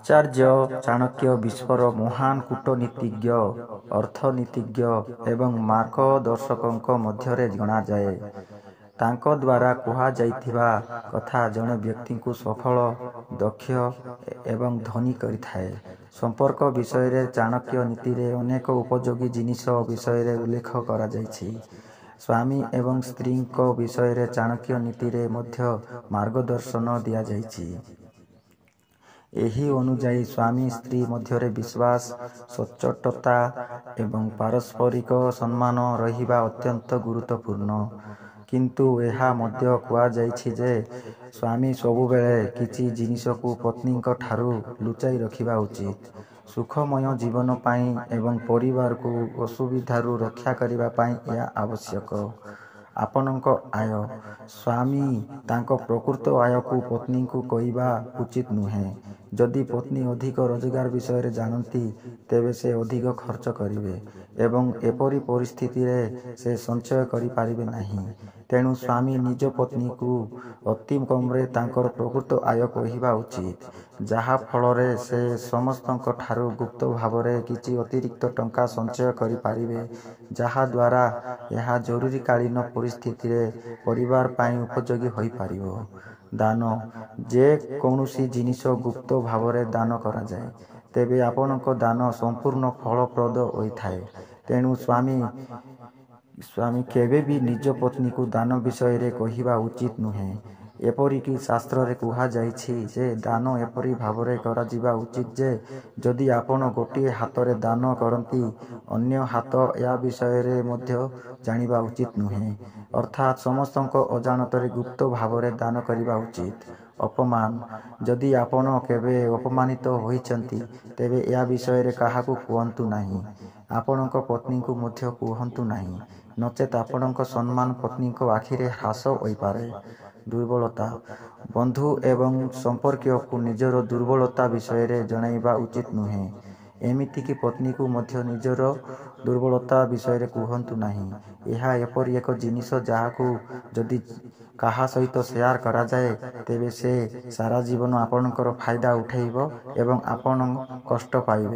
ଆଚାର୍ଯ୍ୟ ଚାଣକ୍ୟ ବିଶ୍ୱର ମହାନ କୂଟନୀତିଜ୍ଞ, ଅର୍ଥନୀତିଜ୍ଞ ଏବଂ ମାର୍ଗଦର୍ଶକଙ୍କ ମଧ୍ୟରେ ଗଣାଯାଏ। ତାଙ୍କ ଦ୍ୱାରା କୁହାଯାଇଥିବା କଥା ଜଣେ ବ୍ୟକ୍ତିଙ୍କୁ ସଫଳ, ଦକ୍ଷ ଏବଂ ଧନୀ କରିଥାଏ। ସମ୍ପର୍କ ବିଷୟରେ ଚାଣକ୍ୟ ନୀତିରେ ଅନେକ ଉପଯୋଗୀ ଜିନିଷ ବିଷୟରେ ଉଲ୍ଲେଖ କରାଯାଇଛି। ସ୍ୱାମୀ ଏବଂ ସ୍ତ୍ରୀଙ୍କ ବିଷୟରେ ଚାଣକ୍ୟ ନୀତିରେ ମଧ୍ୟ ମାର୍ଗଦର୍ଶନ ଦିଆଯାଇଛି। ଏହି ଅନୁଯାୟୀ ସ୍ୱାମୀ ସ୍ତ୍ରୀ ମଧ୍ୟରେ ବିଶ୍ୱାସ, ସଚ୍ଚୋଟତା ଏବଂ ପାରସ୍ପରିକ ସମ୍ମାନ ରହିବା ଅତ୍ୟନ୍ତ ଗୁରୁତ୍ୱପୂର୍ଣ୍ଣ। କିନ୍ତୁ ଏହା ମଧ୍ୟ କୁହାଯାଇଛି ଯେ ସ୍ୱାମୀ ସବୁବେଳେ କିଛି ଜିନିଷକୁ ପତ୍ନୀଙ୍କ ଠାରୁ ଲୁଚାଇ ରଖିବା ଉଚିତ। ସୁଖମୟ ଜୀବନ ପାଇଁ ଏବଂ ପରିବାରକୁ ଅସୁବିଧାରୁ ରକ୍ଷା କରିବା ପାଇଁ ଏହା ଆବଶ୍ୟକ। ଆପଣଙ୍କ ଆୟ। ସ୍ୱାମୀ ତାଙ୍କ ପ୍ରକୃତ ଆୟକୁ ପତ୍ନୀଙ୍କୁ କହିବା ଉଚିତ ନୁହେଁ। ଯଦି ପତ୍ନୀ ଅଧିକ ରୋଜଗାର ବିଷୟରେ ଜାଣନ୍ତି, ତେବେ ସେ ଅଧିକ ଖର୍ଚ୍ଚ କରିବେ ଏବଂ ଏପରି ପରିସ୍ଥିତିରେ ସେ ସଞ୍ଚୟ କରିପାରିବେ ନାହିଁ। ତେଣୁ ସ୍ୱାମୀ ନିଜ ପତ୍ନୀକୁ ଅତି କମରେ ତାଙ୍କର ପ୍ରକୃତ ଆୟ କହିବା ଉଚିତ, ଯାହା ଫଳରେ ସେ ସମସ୍ତଙ୍କ ଠାରୁ ଗୁପ୍ତ ଭାବରେ କିଛି ଅତିରିକ୍ତ ଟଙ୍କା ସଞ୍ଚୟ କରିପାରିବେ, ଯାହାଦ୍ୱାରା ଏହା ଜରୁରୀକାଳୀନ ପରିସ୍ଥିତିରେ ପରିବାର ପାଇଁ ଉପଯୋଗୀ ହୋଇପାରିବ। ଦାନ। ଯେ କୌଣସି ଜିନିଷ ଗୁପ୍ତ ଭାବରେ ଦାନ କରାଯାଏ, ତେବେ ଆପଣଙ୍କ ଦାନ ସମ୍ପୂର୍ଣ୍ଣ ଫଳପ୍ରଦ ହୋଇଥାଏ। ତେଣୁ ସ୍ୱାମୀ କେବେ ବି ନିଜ ପତ୍ନୀକୁ ଦାନ ବିଷୟରେ କହିବା ଉଚିତ ନୁହେଁ। ଏପରିକି ଶାସ୍ତ୍ରରେ କୁହାଯାଇଛି ଯେ ଦାନ ଏପରି ଭାବରେ କରାଯିବା ଉଚିତ ଯେ ଯଦି ଆପଣ ଗୋଟିଏ ହାତରେ ଦାନ କରନ୍ତି, ଅନ୍ୟ ହାତ ଏହା ବିଷୟରେ ମଧ୍ୟ ଜାଣିବା ଉଚିତ ନୁହେଁ। ଅର୍ଥାତ୍ ସମସ୍ତଙ୍କ ଅଜାଣତରେ ଗୁପ୍ତ ଭାବରେ ଦାନ କରିବା ଉଚିତ। ଅପମାନ। ଯଦି ଆପଣ କେବେ ଅପମାନିତ ହୋଇଛନ୍ତି, ତେବେ ଏହା ବିଷୟରେ କାହାକୁ କୁହନ୍ତୁ ନାହିଁ। ଆପଣଙ୍କ ପତ୍ନୀଙ୍କୁ ମଧ୍ୟ କୁହନ୍ତୁ ନାହିଁ, ନଚେତ୍ ଆପଣଙ୍କ ସମ୍ମାନ ପତ୍ନୀଙ୍କ ଆଖିରେ ହ୍ରାସ ହୋଇପାରେ। ଦୁର୍ବଳତା। ବନ୍ଧୁ ଏବଂ ସମ୍ପର୍କୀୟକୁ ନିଜର ଦୁର୍ବଳତା ବିଷୟରେ ଜଣାଇବା ଉଚିତ ନୁହେଁ। ଏମିତିକି ପତ୍ନୀକୁ ମଧ୍ୟ ନିଜର ଦୁର୍ବଳତା ବିଷୟରେ କୁହନ୍ତୁ ନାହିଁ। ଏହା ଏପରି ଏକ ଜିନିଷ ଯାହାକୁ ଯଦି କାହା ସହିତ ସେୟାର କରାଯାଏ, ତେବେ ସେ ସାରା ଜୀବନ ଆପଣଙ୍କର ଫାଇଦା ଉଠାଇବ ଏବଂ ଆପଣ କଷ୍ଟ ପାଇବେ।